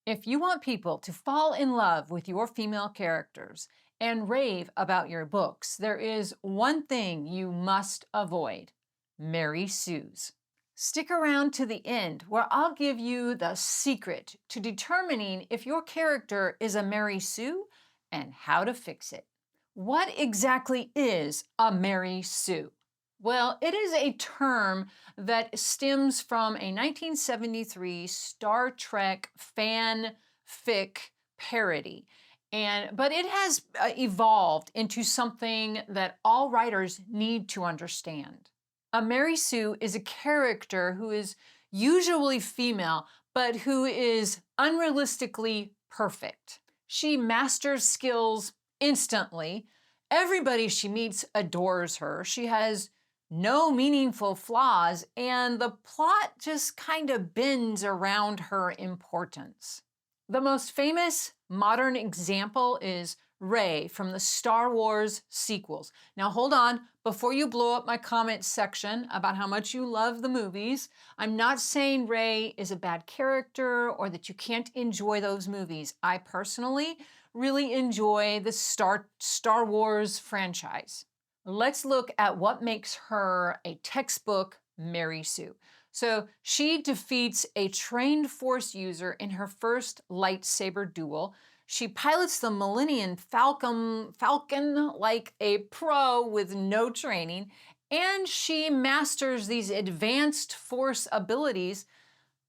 If you want people to fall in love with your female characters and rave about your books, there is one thing you must avoid: Mary Sue's. Stick around to the end, where I'll give you the secret to determining if your character is a Mary Sue and how to fix it. What exactly is a Mary Sue? Well, it is a term that stems from a 1973 Star Trek fanfic parody. But it has evolved into something that all writers need to understand. A Mary Sue is a character who is usually female, but who is unrealistically perfect. She masters skills instantly. Everybody she meets adores her. She has no meaningful flaws, and the plot just kind of bends around her importance. The most famous modern example is Rey from the Star Wars sequels. Now hold on, before you blow up my comments section about how much you love the movies, I'm not saying Rey is a bad character or that you can't enjoy those movies. I personally really enjoy the Star Wars franchise. Let's look at what makes her a textbook Mary Sue. So she defeats a trained Force user in her first lightsaber duel. She pilots the Millennium Falcon like a pro with no training, and she masters these advanced Force abilities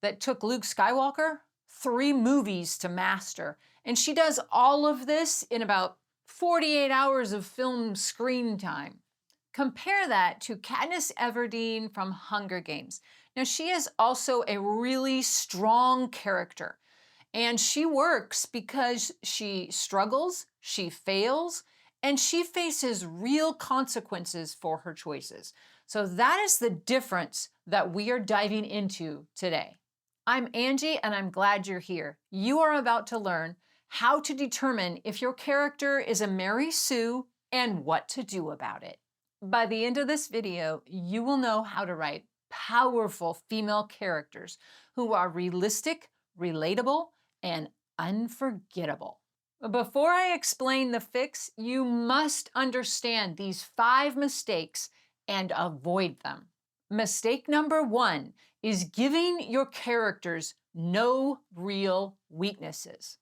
that took Luke Skywalker 3 movies to master. And she does all of this in about 48 hours of film screen time. Compare that to Katniss Everdeen from Hunger Games. Now, she is also a really strong character, and she works because she struggles, she fails, and she faces real consequences for her choices. So that is the difference that we are diving into today. I'm Angie, and I'm glad you're here. You are about to learn how to determine if your character is a Mary Sue and what to do about it. By the end of this video, you will know how to write powerful female characters who are realistic, relatable, and unforgettable. Before I explain the fix, you must understand these 5 mistakes and avoid them. Mistake number 1 is giving your characters no real weaknesses.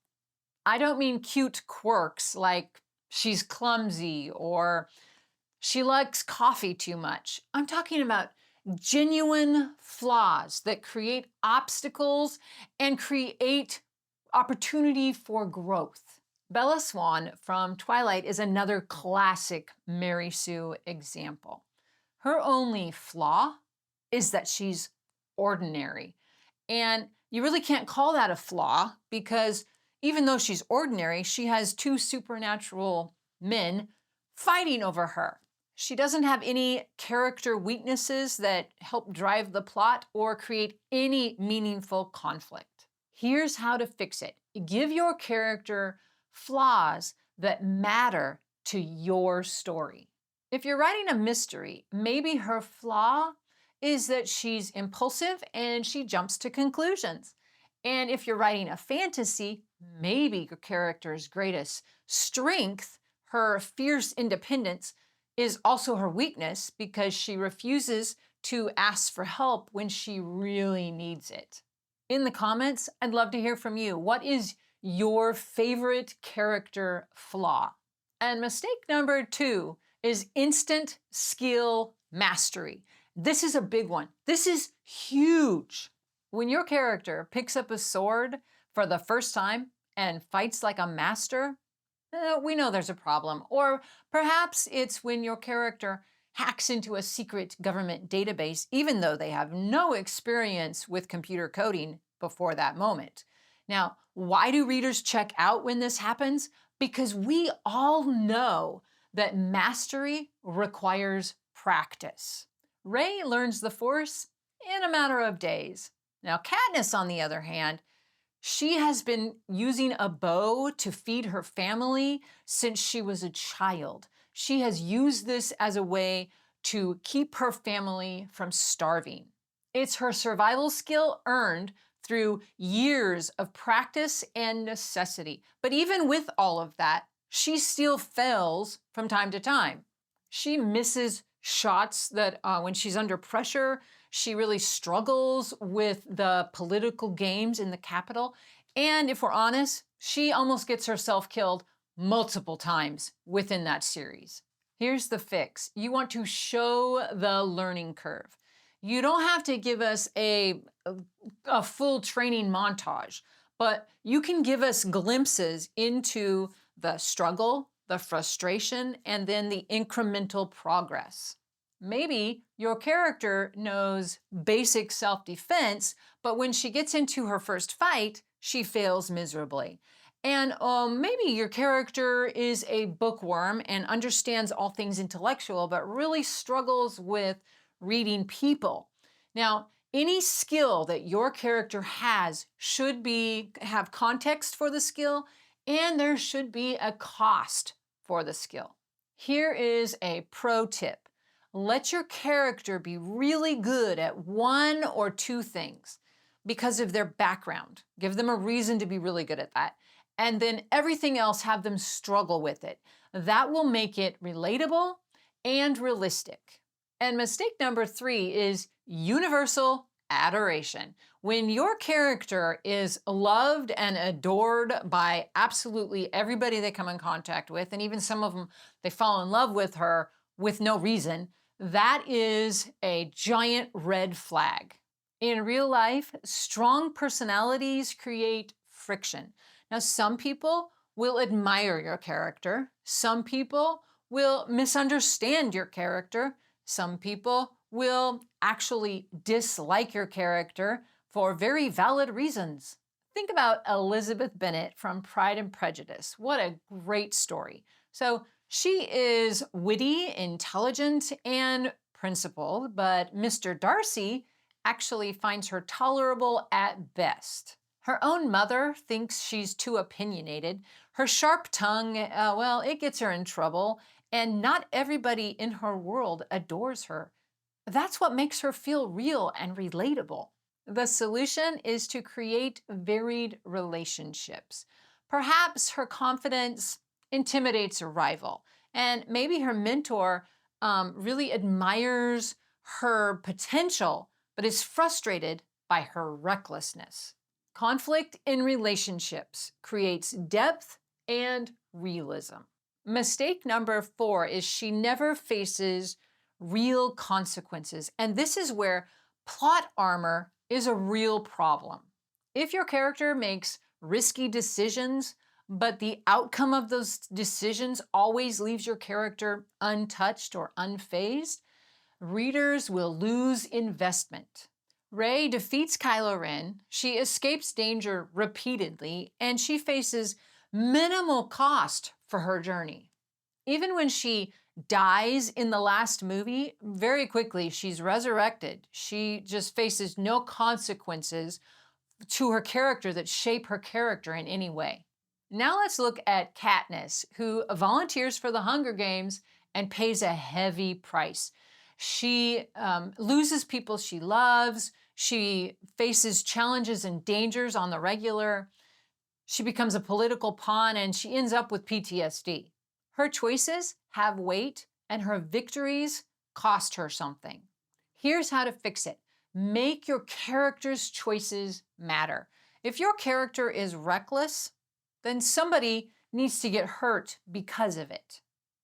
I don't mean cute quirks like she's clumsy or she likes coffee too much. I'm talking about genuine flaws that create obstacles and create opportunity for growth. Bella Swan from Twilight is another classic Mary Sue example. Her only flaw is that she's ordinary. And you really can't call that a flaw because even though she's ordinary, she has 2 supernatural men fighting over her. She doesn't have any character weaknesses that help drive the plot or create any meaningful conflict. Here's how to fix it. Give your character flaws that matter to your story. If you're writing a mystery, maybe her flaw is that she's impulsive and she jumps to conclusions. And if you're writing a fantasy, maybe your character's greatest strength, her fierce independence, is also her weakness because she refuses to ask for help when she really needs it. In the comments, I'd love to hear from you. What is your favorite character flaw? And mistake number 2 is instant skill mastery. This is a big one. This is huge. When your character picks up a sword for the first time and fights like a master, we know there's a problem. Or perhaps it's when your character hacks into a secret government database, even though they have no experience with computer coding before that moment. Now, why do readers check out when this happens? Because we all know that mastery requires practice. Rey learns the Force in a matter of days. Now, Katniss, on the other hand, she has been using a bow to feed her family since she was a child. She has used this as a way to keep her family from starving. It's her survival skill earned through years of practice and necessity. But even with all of that, she still fails from time to time. She misses shots that when she's under pressure, she really struggles with the political games in the Capitol. And if we're honest, she almost gets herself killed multiple times within that series. Here's the fix. You want to show the learning curve. You don't have to give us a full training montage, but you can give us glimpses into the struggle, the frustration, and then the incremental progress. Maybe your character knows basic self-defense, but when she gets into her first fight, she fails miserably. And maybe your character is a bookworm and understands all things intellectual, but really struggles with reading people. Now, any skill that your character has should have context for the skill, and there should be a cost for the skill. Here is a pro tip. Let your character be really good at one or two things because of their background. Give them a reason to be really good at that. And then everything else, have them struggle with it. That will make it relatable and realistic. And mistake number 3 is universal adoration. When your character is loved and adored by absolutely everybody they come in contact with, and even some of them, they fall in love with her with no reason, that is a giant red flag. In real life, strong personalities create friction. Now, some people will admire your character. Some people will misunderstand your character. Some people will actually dislike your character for very valid reasons. Think about Elizabeth Bennet from Pride and Prejudice. What a great story. So she is witty, intelligent, and principled, but Mr. Darcy actually finds her tolerable at best. Her own mother thinks she's too opinionated. Her sharp tongue, it gets her in trouble, and not everybody in her world adores her. That's what makes her feel real and relatable. The solution is to create varied relationships. Perhaps her confidence intimidates a rival, and maybe her mentor really admires her potential, but is frustrated by her recklessness. Conflict in relationships creates depth and realism. Mistake number 4 is she never faces real consequences. And this is where plot armor is a real problem. If your character makes risky decisions, but the outcome of those decisions always leaves your character untouched or unfazed, readers will lose investment. Rey defeats Kylo Ren, she escapes danger repeatedly, and she faces minimal cost for her journey. Even when she dies in the last movie, very quickly she's resurrected. She just faces no consequences to her character that shape her character in any way. Now let's look at Katniss, who volunteers for the Hunger Games and pays a heavy price. She loses people she loves. She faces challenges and dangers on the regular. She becomes a political pawn, and she ends up with PTSD. Her choices have weight, and her victories cost her something. Here's how to fix it. Make your character's choices matter. If your character is reckless, then somebody needs to get hurt because of it.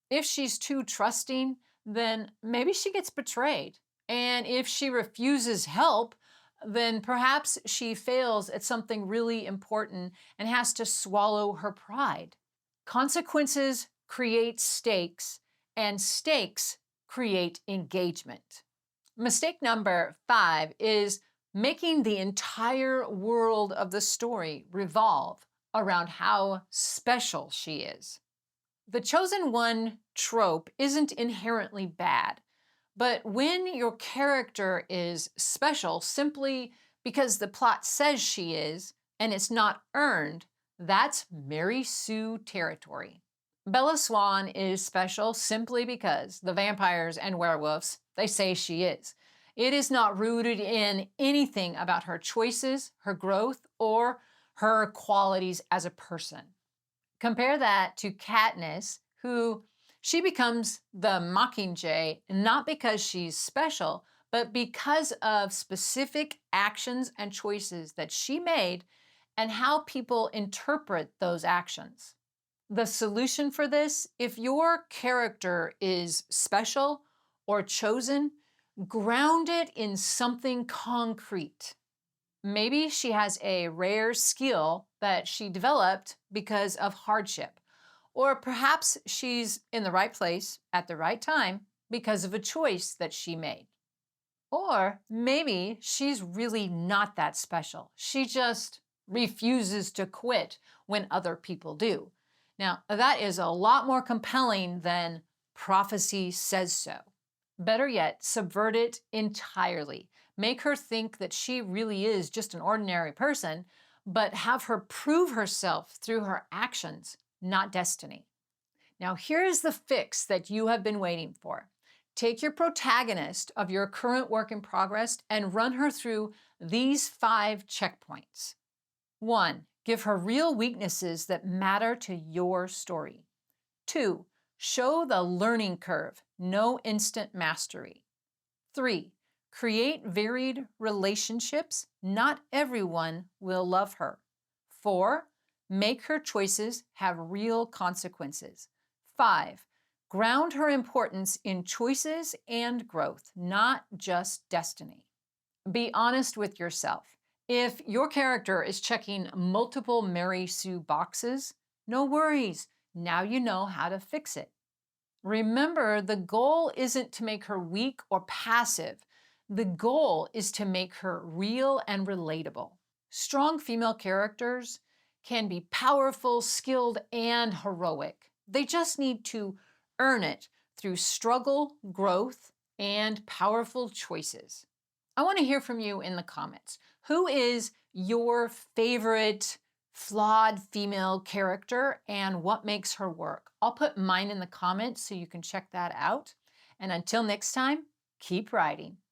If she's too trusting, then maybe she gets betrayed. And if she refuses help, then perhaps she fails at something really important and has to swallow her pride. Consequences create stakes, and stakes create engagement. Mistake number 5 is making the entire world of the story revolve around how special she is. The chosen one trope isn't inherently bad, but when your character is special simply because the plot says she is, and it's not earned, that's Mary Sue territory. Bella Swan is special simply because the vampires and werewolves, they say she is. It is not rooted in anything about her choices, her growth, or her qualities as a person. Compare that to Katniss, who she becomes the Mockingjay not because she's special, but because of specific actions and choices that she made and how people interpret those actions. The solution for this, if your character is special or chosen, ground it in something concrete. Maybe she has a rare skill that she developed because of hardship. Or perhaps she's in the right place at the right time because of a choice that she made. Or maybe she's really not that special. She just refuses to quit when other people do. Now, that is a lot more compelling than prophecy says so. Better yet, subvert it entirely. Make her think that she really is just an ordinary person, but have her prove herself through her actions, not destiny. Now, here's the fix that you have been waiting for. Take your protagonist of your current work in progress and run her through these 5 checkpoints. 1. Give her real weaknesses that matter to your story. 2. Show the learning curve, no instant mastery. 3. Create varied relationships. Not everyone will love her. 4. Make her choices have real consequences. 5. Ground her importance in choices and growth, not just destiny. Be honest with yourself. If your character is checking multiple Mary Sue boxes, no worries. Now you know how to fix it. Remember, the goal isn't to make her weak or passive. The goal is to make her real and relatable. Strong female characters can be powerful, skilled, and heroic. They just need to earn it through struggle, growth, and powerful choices. I want to hear from you in the comments. Who is your favorite flawed female character and what makes her work? I'll put mine in the comments so you can check that out. And until next time, keep writing.